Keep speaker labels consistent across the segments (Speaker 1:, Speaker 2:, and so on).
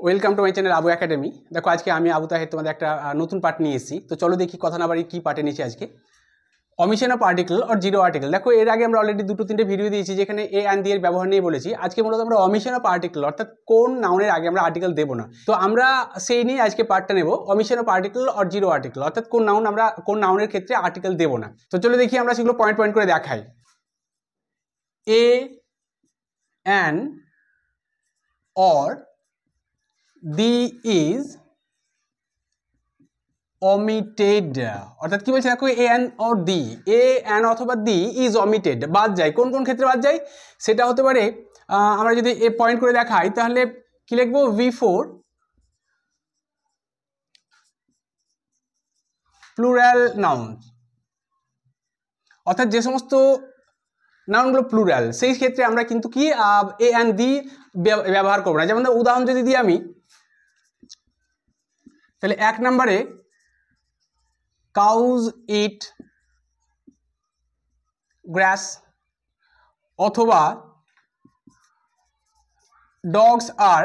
Speaker 1: Welcome to my channel Abu academy. দেখো আজকে আমি আবু তাহের তোমাদের একটা নতুন পার্ট নিয়ে এসেছি। তো চলো দেখি কথা না বাড়ি কী পার্টে নিয়েছি আজকে। Omission of article or zero article. দেখো এর আগে আমরা অলরেডি দুটো তিনটে ভিডিও দিয়েছি যেখানে এ অ্যান্ড দি এর ব্যবহার নিয়ে বলেছি। আজকে মূলত আমরা অমিশন অফ আর্টিকেল অর্থাৎ কোন নাউনের আগে আমরা আর্টিকেল দেবো না, তো আমরা সেই নিয়ে আজকে পার্টটা নেব। Omission of article or zero article অর্থাৎ কোন নাউনের ক্ষেত্রে আর্টিকেল দেবো না। তো চলো দেখি আমরা সেগুলো পয়েন্ট পয়েন্ট করে দেখাই। A an or the is omitted, অর্থাৎ কি বলছে দেখো a an or the, a an অথবা দি ইজ অমিটেড, বাদ যায়। কোন কোন ক্ষেত্রে বাদ যায় সেটা হতে পারে, আমরা যদি এ পয়েন্ট করে দেখাই তাহলে কি লিখবো, বিফোর প্লুরাল নাউন, অর্থাৎ যে সমস্ত নাউনগুলো প্লুরাল সেই ক্ষেত্রে আমরা কিন্তু কি এ অ্যান্ড দি ব্যবহার করবো না। যেমন উদাহরণ যদি দিই আমি, তাহলে এক নম্বরে কাউজ ইট গ্রাস অথবা ডগস আর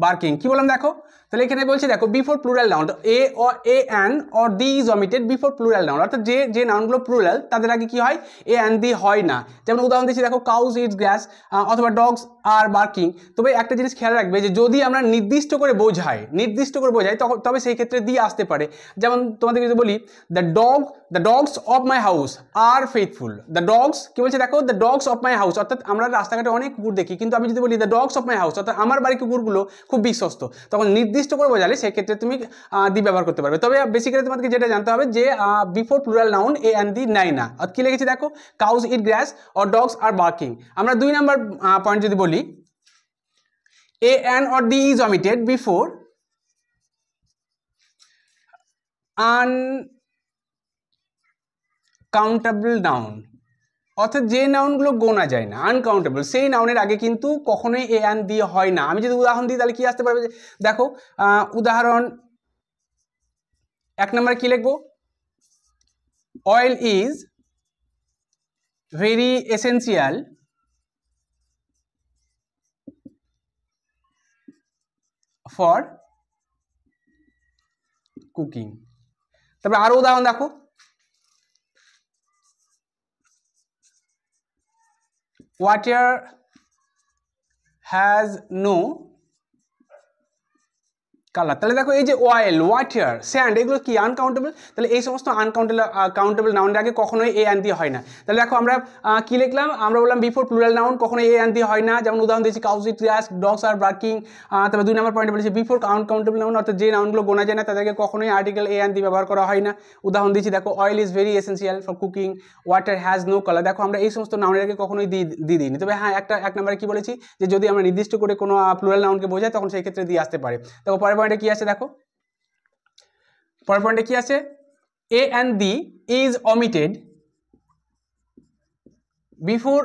Speaker 1: বার্কিং। কি বললাম দেখো, তাহলে এখানে বলছে দেখো before plural noun, A an or the is omitted before plural noun, অর্থাৎ যে নাউনগুলো প্লুরাল তাদের আগে কি হয়, এ অ্যান্ড দি হয় না। যেমন উদাহরণ দিচ্ছি দেখো কাউজ ইটস গ্রাস অথবা ডগস আর বার্কিং। তবে একটা জিনিস খেয়াল রাখবে যে যদি আমরা নির্দিষ্ট করে বোঝাই তবে সেই ক্ষেত্রে দি আসতে পারে। যেমন তোমাদেরকে যদি বলি the dogs of my house are faithful, the dogs কি বলছে দেখো, the dogs of my house, অর্থাৎ আমরা রাস্তাঘাটে অনেক কুকুর দেখি, কিন্তু আমি যদি বলি the dogs of my house অর্থাৎ আমার বাড়ির কুকুরগুলো খুব বিশ্বস্ত, তখন নির্দিষ্ট করে বোঝালে সেক্ষেত্রে তুমি দি ব্যবহার করতে পারবে। তবে বেসিক্যালি তোমাদেরকে যেটা জানতে হবে যে before plural noun a and the নাই না। কি লিখেছি দেখো, cows eat grass or dogs are barking. আমরা 2 নাম্বার পয়েন্ট যদি বলি, a an or the is omitted before uncountable noun, অর্থাৎ যে নাউনগুলো গোনা যায় না, আনকাউন্টেবল, সেই নাউনের আগে কিন্তু কখনোই এ অ্যান্ড দি হয় না। আমি যদি উদাহরণ দিই তাহলে কি আসতে পারবে, দেখো উদাহরণ 1 নম্বরে কি লিখবো, oil is very essential for cooking. তারপরে আরো উদাহরণ দেখো, water has no কালার। তাহলে দেখো এই যে অয়েল, ওয়াটার, স্যান্ড, এগুলো কি আনকাউন্টেবল, তাহলে এই সমস্ত কাউন্টেবল নাউনের আগে কখনোই এ অ্যান্ড দি হয় না। তাহলে দেখো আমরা কি লিখলাম, আমরা বললাম বিফোর প্লুরাল নাউন কখনোই এ অ্যান্ড দি হয় না। যেমন উদাহরণ দিয়েছি cows eat grass, dogs are barking. তারপরে 2 নম্বর পয়েন্টে বলেছি বিফোর আনকাউন্টেবল নাউন, অর্থাৎ যে নাউনগুলো গোনা যায় না তাদেরকে কখনোই আর্টিকেল এ অ্যান্ড দি ব্যবহার করা হয় না। উদাহরণ দিচ্ছি দেখো, oil is very essential for cooking, water has no colour. দেখো আমরা এই সমস্ত নাউনের আগে কখনোই দিইনি। তবে হ্যাঁ, এক নম্বরে কি বলেছি যে যদি আমরা নির্দিষ্ট করে কোনো প্লুরাল নাউনকে বোঝাই তখন সেই ক্ষেত্রে দিয়ে আসতে পারে। দেখো পরের পয়েন্টে কি আছে, দেখো পরের পয়েন্টে কি আছে, a and the is omitted before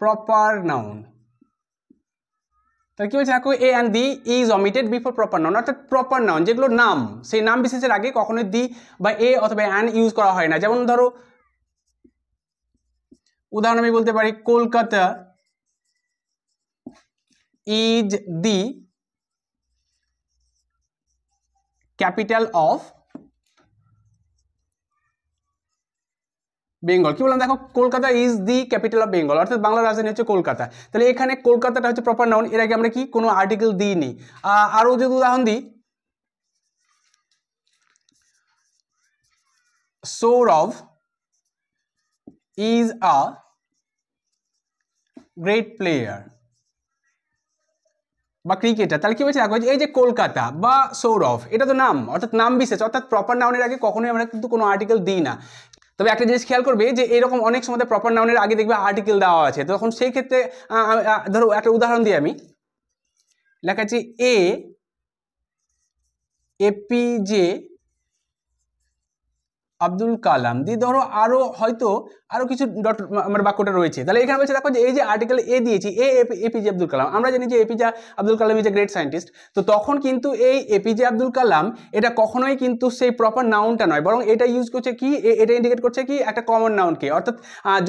Speaker 1: proper noun. তাহলে কি বলছে দেখো, a and the is omitted before proper noun, অর্থাৎ প্রপার নাউন যেগুলো নাম, সেই নাম বিশেষের আগে কখনোই দি বা এ অথবা অ্যান ইউজ করা হয় না। যেমন ধরো উদাহরণ আমি বলতে পারি Kolkata is the capital of Bengal. কি বললাম দেখো, Kolkata is the capital of Bengal, অর্থাৎ বাংলার রাজধানী হচ্ছে কলকাতা। তাহলে এখানে কলকাতাটা হচ্ছে প্রপার নাউন, এর আগে আমরা কি কোনো আর্টিকেল দিইনি। আরও যদি উদাহরণ দিই, Sourav is a great player বা ক্রিকেটার। তাহলে কি বলছে দেখো, এই যে কলকাতা বা সৌরভ, এটা তো নাম, অর্থাৎ নাম বিশেষ, অর্থাৎ প্রপার নাউনের আগে কখনোই আমরা কিন্তু কোনো আর্টিকেল দিই না। তবে একটা জিনিস খেয়াল করবে যে এরকম অনেক সময় প্রপার নাউনের আগে দেখবে আর্টিকেল দেওয়া আছে, তখন সেই ক্ষেত্রে ধরো একটা উদাহরণ দিই আমি, লেখা আছে এপিজে আব্দুল কালাম দিয়ে ধরো আরো হয়তো আরো কিছু ডট আমার বাক্যটা রয়েছে, তাহলে এখানে বলছে দেখো যে এই যে আর্টিকেল এ দিয়েছি এপিজে আব্দুল কালাম, আমরা জানি যে APJ Abdul Kalam is a great scientist, তো তখন কিন্তু এই এপিজে আব্দুল কালাম এটা কখনোই কিন্তু সেই প্রপার নাউনটা নয়, বরং এটা ইউজ করছে কি, এটা ইন্ডিকেট করছে কি একটা কমন নাউনকে, অর্থাৎ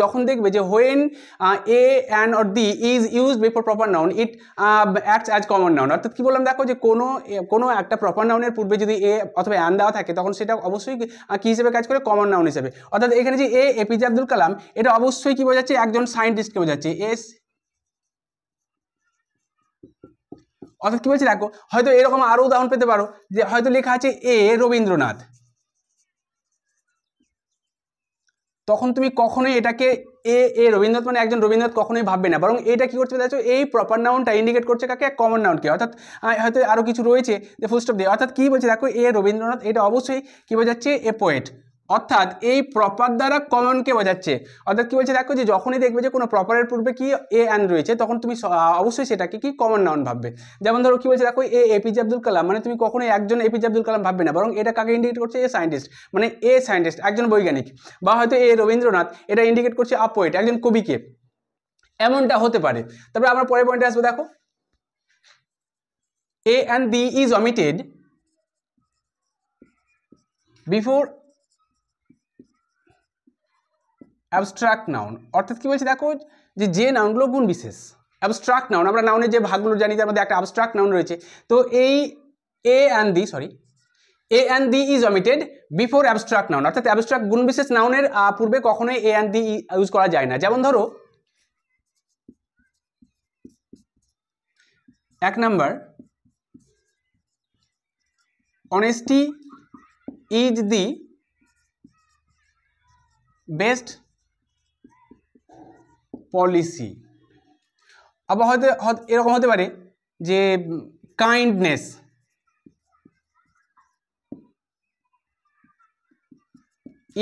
Speaker 1: যখন দেখবে যে when a an or the is used before proper noun it acts as common noun, অর্থাৎ কি বললাম দেখো যে কোনো একটা প্রপার নাউনের পূর্বে যদি এ অথবা অ্যান দেওয়া থাকে তখন সেটা অবশ্যই কি হিসেবে কাজ করে, কমন নাউন হিসেবে। অর্থাৎ এখানে যে এপিজে আব্দুল কালাম এটা অবশ্যই কি বোঝাচ্ছে, একজন সায়েন্টিস্টকে বোঝাচ্ছে, অর্থাৎ কি বলছে দেখো, হয়তো এরকম আরো উদাহরণ পেতে পারো যে হয়তো লেখা আছে এ রবীন্দ্রনাথ, তখন তুমি কখনোই এটাকে এ রবীন্দ্রনাথ মানে একজন রবীন্দ্রনাথ কখনোই ভাববে না, বরং এটা কি করছে দেখো এই প্রপার নাউনটা ইন্ডিকেট করছে কাকে, কমন নাউনকে, অর্থাৎ হয়তো আরো কিছু রয়েছে যে ফুল স্টপ দিয়ে, অর্থাৎ কি বলছে দেখো এ রবীন্দ্রনাথ এটা অবশ্যই কি বোঝাচ্ছে, এ পোয়েট, অর্থাৎ এই প্রপার দ্বারা কমনকে বোঝাচ্ছে। অর্থাৎ কি বলছে দেখো যে যখনই দেখবে যে কোনো প্রপারের পূর্বে কি এ অ্যান রয়েছে তখন তুমি অবশ্যই সেটাকে কি কমন নাউন ভাববে। যেমন ধরো কি বলছে দেখো এপিজে আব্দুল কালাম, মানে তুমি কখনোই একজন এপিজে আব্দুল কালাম ভাববে না, বরং এটা কাকে ইন্ডিকেট করছে, এ সায়েন্টিস্ট, মানে এ সায়েন্টিস্ট একজন বৈজ্ঞানিক, বা হয়তো এ রবীন্দ্রনাথ এটা ইন্ডিকেট করছে আ পোয়েট একজন কবিকে, এমনটা হতে পারে। তারপরে আমরা পরের পয়েন্টে আসবো, দেখো a and B is omitted before abstract noun, অর্থাৎ কি বলছে দেখো যে নাউনগুলো গুণ বিশেষ, অ্যাবস্ট্রাক্ট নাউন, আমরা নাউনের যে ভাগগুলো জানি তার মধ্যে একটা অ্যাবস্ট্রাক্ট নাউন রয়েছে, তো এই a and the is omitted before abstract noun, অর্থাৎ অ্যাবস্ট্রাক্ট গুণ বিশেষ নাউনের পূর্বে কখনোই এ অ্যান্ড দি ইউজ করা যায় না। যেমন ধরো 1 number, honesty is the best policy, আবার হয়তো এরকম হতে পারে যে কাইন্ডনেস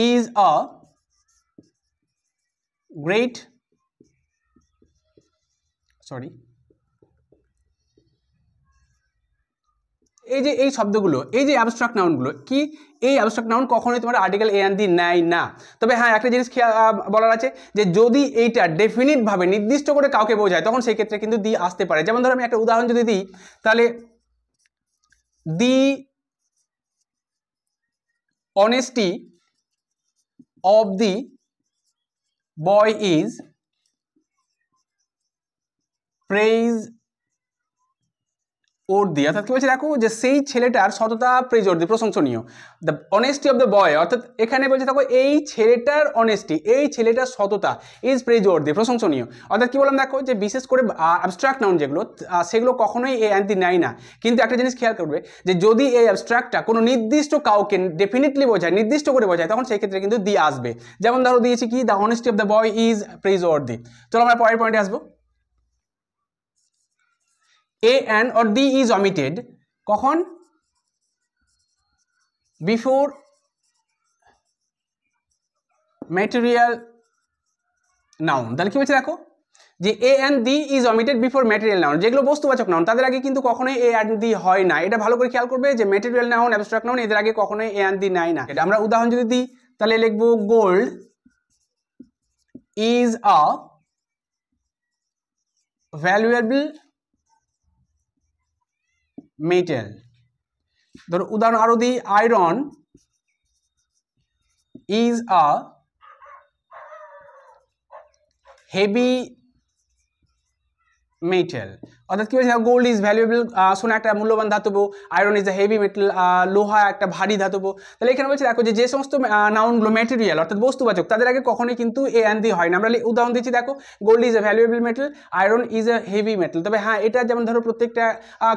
Speaker 1: is a great এই যে এই শব্দগুলো, এই যে অ্যাবস্ট্রাক্ট নাউনগুলো কি, এই অ্যাবস্ট্রাক্ট নাউন কখনোই তোমার আর্টিকেল এ অ্যান্ড দি নেয় না। তবে হ্যাঁ একটা জিনিস বলার আছে যে যদি এইটা ডেফিনিট ভাবে নির্দিষ্ট করে কাউকে বোঝায় তখন সেই ক্ষেত্রে কিন্তু দি আসতে পারে। যেমন ধরো আমি একটা উদাহরণ যদি দিই তাহলে the honesty of the boy is praiseworthy, অর্থাৎ কি বলছে দেখো যে সেই ছেলেটার সততা প্রেজওর্দি প্রশংসনীয়, দ্য অনেস্টি অফ দ্য বয়, অর্থাৎ এখানে বলছে দেখো এই ছেলেটার অনেস্টি, এই ছেলেটার সততা ইজ প্রেজওর্দি প্রশংসনীয়, অর্থাৎ কি বললাম দেখো যে বিশেষ করে অ্যাবস্ট্রাক্ট নাউন যেগুলো সেগুলো কখনোই এ অ্যান্ড দি নেয় না, কিন্তু একটা জিনিস খেয়াল করবে যে যদি এই অ্যাবস্ট্রাক্টটা কোনো নির্দিষ্ট কাউকে ডেফিনেটলি বোঝায়, নির্দিষ্ট করে বোঝায় তখন সেই ক্ষেত্রে কিন্তু দি আসবে। যেমন ধরো দিয়েছি কি the honesty of the boy is praiseworthy. চলো আমরা পরের পয়েন্টে আসবো, a and or the is omitted কখন, বিফোর ম্যাটেরিয়াল নাউন। তাহলে কি বলছে দেখো যে a and the is omitted before material noun, যেগুলো বস্তুবাচক নাউন তাদের আগে কিন্তু কখনোই এ অ্যান্ড দি হয় না, এটা ভালো করে খেয়াল করবে যে ম্যাটেরিয়াল নাউন অ্যাবস্ট্রাক্ট নাউন এদের আগে কখনোই এ অ্যান্ড দি নেয় না। এটা আমরা উদাহরণ যদি দিই তাহলে লিখবো gold is a valuable metal. ধরো উদাহরণ আরো দিই, iron is a heavy metal, অর্থাৎ কি বলছে গোল্ড ইজ ভ্যালুয়েবল, সোনা একটা মূল্যবান ধাতব, iron is a heavy metal, লোহা একটা ভারী ধাতব। তাহলে এখানে বলছে দেখো যে সমস্ত নাউনগুলো ম্যাটেরিয়াল অর্থাৎ বস্তুবাচক তাদের আগে কখনোই কিন্তু এ অ্যান্ড দি হয় না। আমরা উদাহরণ দিচ্ছি দেখো gold is a valuable metal, iron is a heavy metal. তবে হ্যাঁ এটা যেমন ধরো প্রত্যেকটা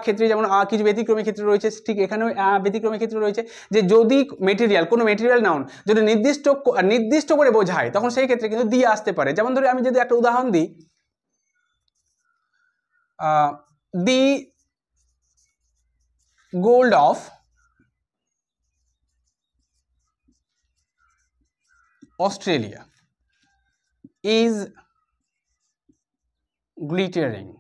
Speaker 1: ক্ষেত্রে যেমন কিছু ব্যতিক্রমী ক্ষেত্রে রয়েছে, ঠিক এখানেও ব্যতিক্রমী ক্ষেত্রে রয়েছে যে যদি মেটেরিয়াল কোনো মেটেরিয়াল নাউন যদি নির্দিষ্ট করে বোঝায় তখন সেই ক্ষেত্রে কিন্তু দিয়ে আসতে পারে। যেমন ধরো আমি যদি একটা উদাহরণ দিই, the gold of Australia is glittering,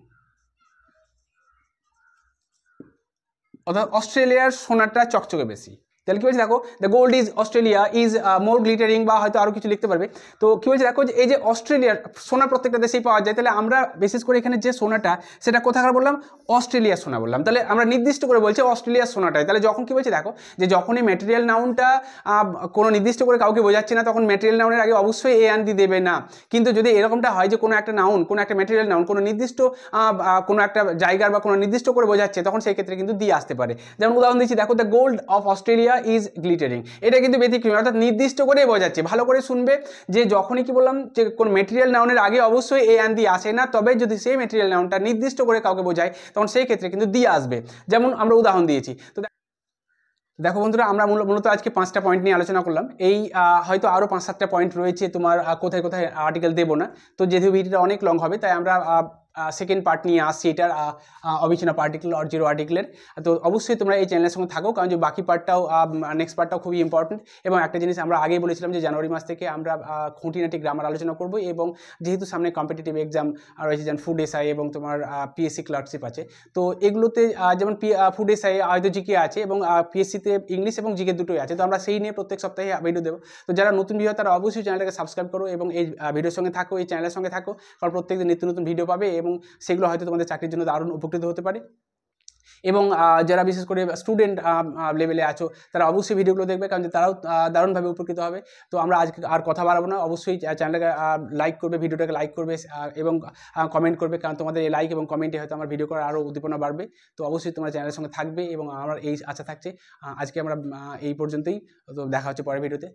Speaker 1: অর্থাৎ অস্ট্রেলিয়ার সোনাটা চকচকে বেশি। তাহলে কি বলছে দেখো the gold is Australia is more glittering, বা হয়তো আরও কিছু লিখতে পারবে। তো কি বলছে দেখো যে এই যে অস্ট্রেলিয়ার সোনা প্রত্যেকটা দেশেই পাওয়া যায়, তাহলে আমরা বিশেষ করে এখানে যে সোনাটা সেটা কোথাকার বললাম, অস্ট্রেলিয়ার সোনা বললাম, তাহলে আমরা নির্দিষ্ট করে বলছি অস্ট্রেলিয়ার সোনাটাই। তাহলে যখন কি বলছে দেখো যে যখনই ম্যাটেরিয়াল নাউনটা কোনো নির্দিষ্ট করে কাউকে বোঝাচ্ছে না, তখন ম্যাটেরিয়াল নাউনের আগে অবশ্যই এ অ্যান্ড দি দেবে না। কিন্তু যদি এরকমটা হয় যে কোনো একটা নাউন, কোনো একটা ম্যাটেরিয়াল নাউন কোনো নির্দিষ্ট কোনো একটা জায়গার বা কোনো নির্দিষ্ট করে বোঝাচ্ছে, তখন সেই ক্ষেত্রে কিন্তু দিয়ে আসতে পারে। যেমন উদাহরণ দিচ্ছি দেখো the gold of Australia is glittering, এটা কিন্তু ব্যতিক্রমী, অর্থাৎ নির্দিষ্ট করে বোঝাচ্ছে। ভালো করে শুনবে যে যখনই কি বললাম যে কোনো ম্যাটেরিয়াল নাউনের আগে অবশ্যই এ অ্যান্ড দি আসে না, তবে যদি সেই ম্যাটেরিয়াল নাউনটা নির্দিষ্ট করে কাউকে বোঝায় তখন সেই ক্ষেত্রে কিন্তু দিয়ে আসবে। যেমন আমরা উদাহরণ দিয়েছি। তো দেখো বন্ধুরা, আমরা মূলত আজকে 5টা পয়েন্ট নিয়ে আলোচনা করলাম। এই হয়তো আরও 5-7টা পয়েন্ট রয়েছে তোমার কোথায় কোথায় আর্টিকেল দেবো না, তো যেহেতু ভিডিওটা অনেক লং হবে তাই আমরা সেকেন্ড পার্ট নিয়ে আসছি এটার অবিচ্ছিন্ন পার্টিকেল অর জিরো আর্টিকেলের। তো অবশ্যই তোমরা এই চ্যানেলের সঙ্গে থাকো, কারণ যে বাকি পার্টটাও নেক্সট পার্টটাও খুবই ইম্পর্টেন্ট। এবং একটা জিনিস আমরা আগেই বলেছিলাম যে জানুয়ারি মাস থেকে আমরা খুঁটিনাটি গ্রামার আলোচনা করবো, এবং যেহেতু সামনে কম্পিটিটিভ এক্সাম রয়েছে, যেমন ফুড এসআই এবং তোমার পিএসসি ক্লার্কশিপ আছে, তো এগুলোতে যেমন ফুড এসআই হয়তো জিকে আছে এবং পিএসসিতে ইংলিশ এবং জিকে দুটোই আছে, তো আমরা সেই নিয়ে প্রত্যেক সপ্তাহে ভিডিও দেবো। তো যারা নতুন ভিডিও তারা অবশ্যই চ্যানেলটাকে সাবস্ক্রাইব করো এবং এই ভিডিওর সঙ্গে থাকো, এই চ্যানেলের সঙ্গে থাকো, কারণ প্রত্যেকদিন নিত্য নতুন ভিডিও পাবে এবং সেগুলো হয়তো তোমাদের চাকরির জন্য দারুণ উপকৃত হতে পারে। এবং যারা বিশেষ করে স্টুডেন্ট লেভেলে আছো তারা অবশ্যই ভিডিওগুলো দেখবে, কারণ তারাও দারুণভাবে উপকৃত হবে। তো আমরা আজকে আর কথা বাড়াবো না, অবশ্যই চ্যানেলটাকে লাইক করবে, ভিডিওটাকে লাইক করবে এবং কমেন্ট করবে, কারণ তোমাদের এই লাইক এবং কমেন্টে হয়তো আমার ভিডিও করার আরও উদ্দীপনা বাড়বে। তো অবশ্যই তোমরা চ্যানেলের সঙ্গে থাকবে এবং আমার এই আশা থাকছে। আজকে আমরা এই পর্যন্তই, তো দেখা হচ্ছে পরের ভিডিওতে।